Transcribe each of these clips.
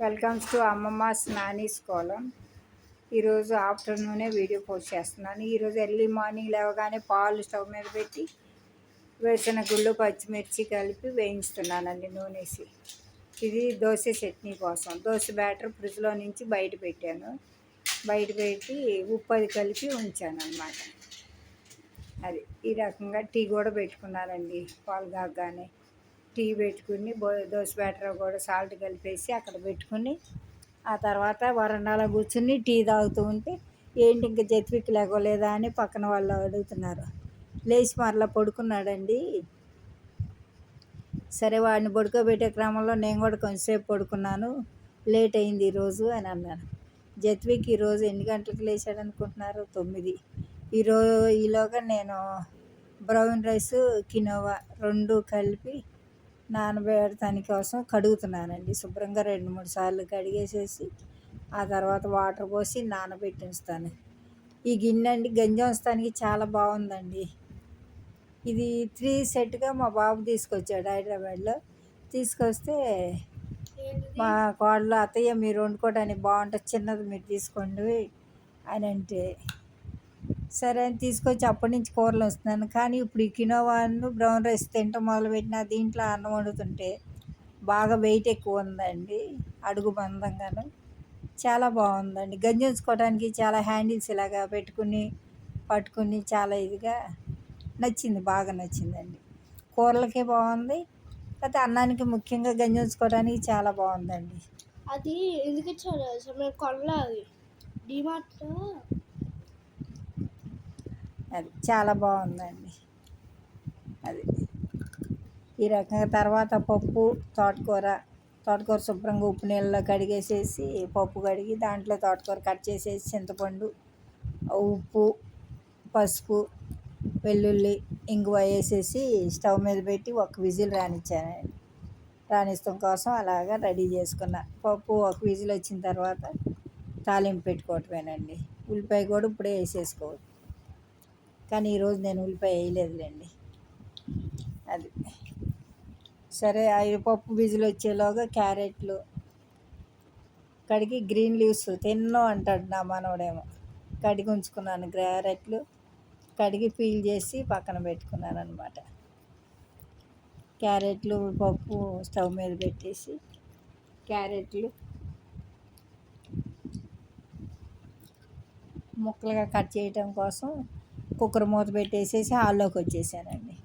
Welcomes to అమ్మమ్మస్ Nani's Kolam. ఈరోజు ఆఫ్టర్నూనే video post చేస్తున్నాను. ఈరోజు ఎర్లీ మార్నింగ్ లేవగానే పాలు స్టవ్ మీద పెట్టి వేసిన గుళ్ళు పచ్చిమిర్చి కలిపి వేయిస్తున్నానండి నూనెసి. ఇది దోశ చట్నీ కోసం. దోశ బ్యాటర్ ఫ్రిడ్జ్లో నుంచి బయట పెట్టాను. బయట పెట్టి ఉప్పు అది కలిపి ఉంచాను అన్నమాట. అది ఈ రకంగా టీ కూడా పెట్టుకున్నానండి. పాలు కాగానే టీ పెట్టుకుని దోశ బ్యాటర్ కూడా సాల్ట్ కలిపేసి అక్కడ పెట్టుకుని ఆ తర్వాత వరండాలో కూర్చుని టీ తాగుతూ ఉంటే ఏంటి ఇంకా జత్వికి లేగలేదా అని పక్కన వాళ్ళు అడుగుతున్నారు. లేచి మరలా పడుకున్నాడండి. సరే వాడిని పడుకోబెట్టే క్రమంలో నేను కూడా కొంచెంసేపు పడుకున్నాను, లేట్ అయింది ఈరోజు అని అన్నాను. జత్వికి ఈరోజు ఎన్ని గంటలకు లేచాడు అనుకుంటున్నారు? 9. ఈలోగా నేను బ్రౌన్ రైస్ కినోవా రెండు కలిపి నానబెడటానికి కోసం కడుగుతున్నానండి. శుభ్రంగా 2-3 సార్లు కడిగేసేసి ఆ తర్వాత వాటర్ పోసి నానబెట్టి ఉంచుతాను. ఈ గిన్నె అండి గంజి ఉంచడానికి చాలా బాగుందండి. ఇది 3 సెట్గా మా బాబు తీసుకొచ్చాడు హైదరాబాద్లో. తీసుకొస్తే మా కోడలు అత్తయ్య మీరు వండుకోవడానికి బాగుంటుంది, చిన్నది మీరు తీసుకోండి అని అంటే సరే అని తీసుకొచ్చి అప్పటి నుంచి కూరలు వస్తున్నాను. కానీ ఇప్పుడు ఈ కినోవాను బ్రౌన్ రైస్ తింటాం మొదలుపెట్టిన దీంట్లో అన్నం వండుతుంటే బాగా వెయిట్ ఎక్కువ ఉందండి, అడుగు బంధంగాను. చాలా బాగుందండి. గంజి ఉంచుకోవడానికి చాలా హ్యాండిల్స్ ఇలాగా పెట్టుకుని పట్టుకుని చాలా ఇదిగా నచ్చింది, బాగా నచ్చిందండి. కూరలకే బాగుంది, అయితే అన్నానికి ముఖ్యంగా గంజి ఉంచుకోవడానికి చాలా బాగుందండి. అది ఎందుకు ఇచ్చాడు మేము కొనలేదు డిమార్ట్లో. అది చాలా బాగుందండి. అది ఈ రకంగా తర్వాత పప్పు తోటకూర శుభ్రంగా ఉప్పు నీళ్ళలో కడిగేసేసి పప్పు కడిగి దాంట్లో తోటకూర కట్ చేసేసి చింతపండు, ఉప్పు, పసుపు, వెల్లుల్లి, ఇంగువ వేసేసి స్టవ్ మీద పెట్టి ఒక విజిల్ రానిచ్చానండి. రానిస్తాం కోసం అలాగా రెడీ చేసుకున్న పప్పు ఒక విజిల్ వచ్చిన తర్వాత తాలింపు పెట్టుకోవటమేనండి. ఉల్లిపాయ కూడా ఇప్పుడే వేసేసుకోవచ్చు, కానీ ఈరోజు నేను ఉల్లిపాయ వేయలేదులేండి. అది సరే. పప్పు విజిల్ వచ్చేలోగా క్యారెట్లు కడిగి గ్రీన్ లీవ్స్ తిన్నో అంటాడు నా మనవడేమో. కడిగి ఉంచుకున్నాను క్యారెట్లు, కడిగి పీల్ చేసి పక్కన పెట్టుకున్నాను అనమాట. క్యారెట్లు పప్పు స్టవ్ మీద పెట్టేసి క్యారెట్లు ముక్కలుగా కట్ చేయటం కోసం కుక్కర్ మూత పెట్టేసేసి హాల్లోకి వచ్చేసానండి.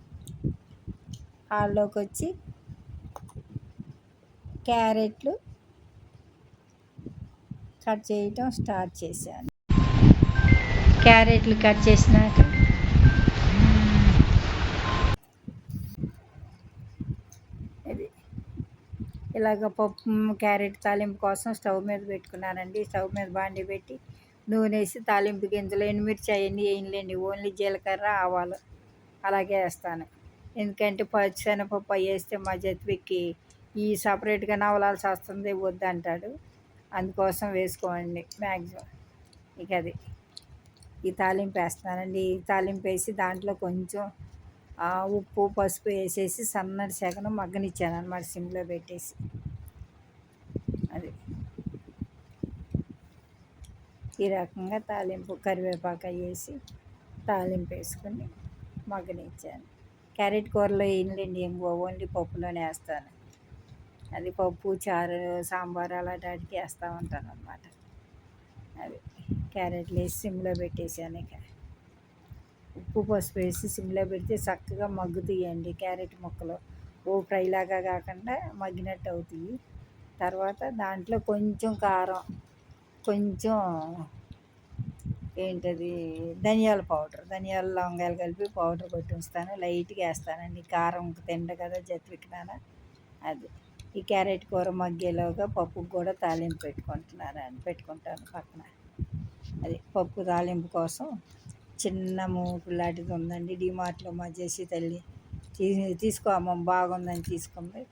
హాల్లోకి వచ్చి క్యారెట్లు కట్ చేయటం స్టార్ట్ చేశాను. క్యారెట్లు కట్ చేసినాక ఇది ఇలాగ పప్పు క్యారెట్ తాలింపు కోసం స్టవ్ మీద పెట్టుకున్నానండి. స్టవ్ మీద బాండి పెట్టి నూనె వేసి తాలింపు గింజలు ఎండుమిర్చి అవన్నీ వేయలేండి, ఓన్లీ జీలకర్ర ఆవాలు అలాగే వేస్తాను. ఎందుకంటే పచ్చిశనగపప్పు అవి వేస్తే మా జత్వికి ఈ సపరేట్గా నవలాల్సి వస్తుంది, వద్దంటాడు. అందుకోసం వేసుకోండి మ్యాక్సిమం. ఇక అది ఈ తాలింపు వేస్తానండి. ఈ తాలింపు వేసి దాంట్లో కొంచెం ఉప్పు పసుపు వేసేసి సన్నటి సెగను మగ్గనిచ్చాను అన్నమాట, సిమ్లో పెట్టేసి. అది ఈ రకంగా తాలింపు కరివేపాకు వేసి తాలింపు వేసుకుని మగ్గనిచ్చాను. క్యారెట్ కూరలో వేయలేండి ఇంకో, ఓన్లీ పప్పులోనే వేస్తాను. అది పప్పు చారు సాంబార్ అలాంటి వాటికి వేస్తూ ఉంటాను అన్నమాట. అది క్యారెట్లు వేసి సిమ్లో పెట్టేసాను. ఇక ఉప్పు పసుపు వేసి సిమ్లో పెడితే చక్కగా మగ్గుతాయండి క్యారెట్ ముక్కలు. ఓ ఫ్రైలాగా కాకుండా మగ్గినట్టు అవుతాయి. తర్వాత దాంట్లో కొంచెం కారం, కొంచెం ఏంటది ధనియాల పౌడర్, ధనియాలు లవంగాయలు కలిపి పౌడర్ కొట్టి ఉంచుతాను. లైట్గా వేస్తానండి, కారం తిండ కదా జత్వికి నాన్న. అది ఈ క్యారెట్ కూర మగ్గేలోగా పప్పుకు కూడా తాలింపు పెట్టుకుంటాను పక్కన. అది పప్పు తాలింపు కోసం చిన్న మూకు లాంటిది ఉందండి డిమార్ట్లో, మా చేసి తల్లి తీసుకో అమ్మ బాగుందని తీసుకుంది.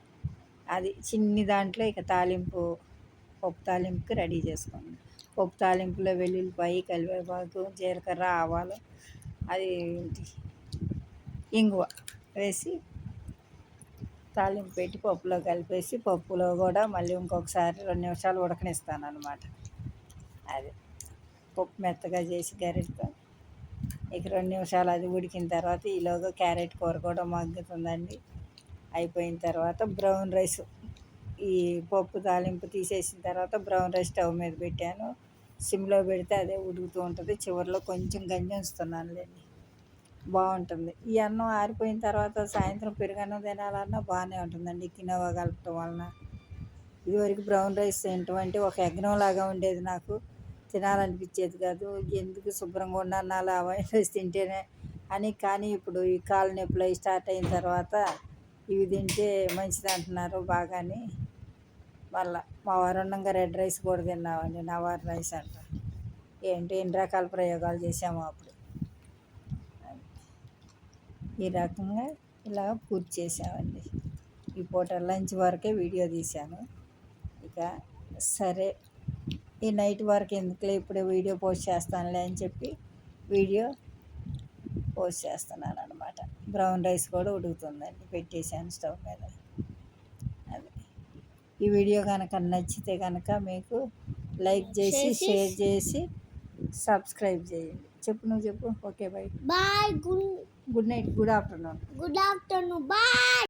అది చిన్ని దాంట్లో ఇక తాలింపు పప్పు తాలింపుకి రెడీ చేసుకోండి. పప్పు తాలింపులో వెల్లుల్లిపాయ, కరివేపాకు, జీలకర్ర, ఆవాలు, అది ఇంగువ వేసి తాలింపు పెట్టి పప్పులో కలిపేసి పప్పులో కూడా మళ్ళీ ఇంకొకసారి 2 నిమిషాలు ఉడకనిస్తాను అనమాట. అది పప్పు మెత్తగా చేసి గరిటతో ఇక 2 నిమిషాలు అది ఉడికిన తర్వాత ఈలోగా క్యారెట్ కూర కూడా మగ్గుతుందండి. అయిపోయిన తర్వాత బ్రౌన్ రైస్, ఈ పప్పు తాలింపు తీసేసిన తర్వాత బ్రౌన్ రైస్ స్టవ్ మీద పెట్టాను. సిమ్లో పెడితే అదే ఉడుకుతూ ఉంటుంది. చివరిలో కొంచెం గంజి ఉంచుతున్నానులేండి, బాగుంటుంది. ఈ అన్నం ఆరిపోయిన తర్వాత సాయంత్రం పెరుగన్నం తినాలన్నా బాగానే ఉంటుందండి కినోవా కలపటం వలన. ఇదివరకు బ్రౌన్ రైస్ తినటం అంటే ఒక యజ్ఞంలాగా ఉండేది, నాకు తినాలనిపించేది కాదు. ఎందుకు శుభ్రంగా ఉండన్నాలు ఆ వైట్ రైస్ తింటేనే అని. కానీ ఇప్పుడు ఈ కాళ్ళ నొప్పులు అవి స్టార్ట్ అయిన తర్వాత ఇవి తింటే మంచిది అంటున్నారు బాగాని. మళ్ళా మా వారు ఉండగా రెడ్ రైస్ కూడా తిన్నామండి, నవార్ రైస్ అంట. ఏంటి ఎన్ని రకాల ప్రయోగాలు చేసాము అప్పుడు. ఈ రకంగా ఇలా పూర్తి చేసామండి. ఈ పూట లంచ్ వరకే వీడియో తీశాను. ఇక సరే ఈ నైట్ వరకు ఎందుకులే, ఇప్పుడే వీడియో పోస్ట్ చేస్తానులే అని చెప్పి వీడియో పోస్ట్ చేస్తున్నాను అనమాట. బ్రౌన్ రైస్ కూడా ఉడుకుతుందండి, పెట్టేశాను స్టవ్ మీద. అది ఈ వీడియో కనుక నచ్చితే కనుక మీకు లైక్ చేసి షేర్ చేసి సబ్స్క్రైబ్ చేయండి. చెప్పు, నువ్వు చెప్పు. Okay, bye. Bye. Good night, good afternoon. Good afternoon. Bye.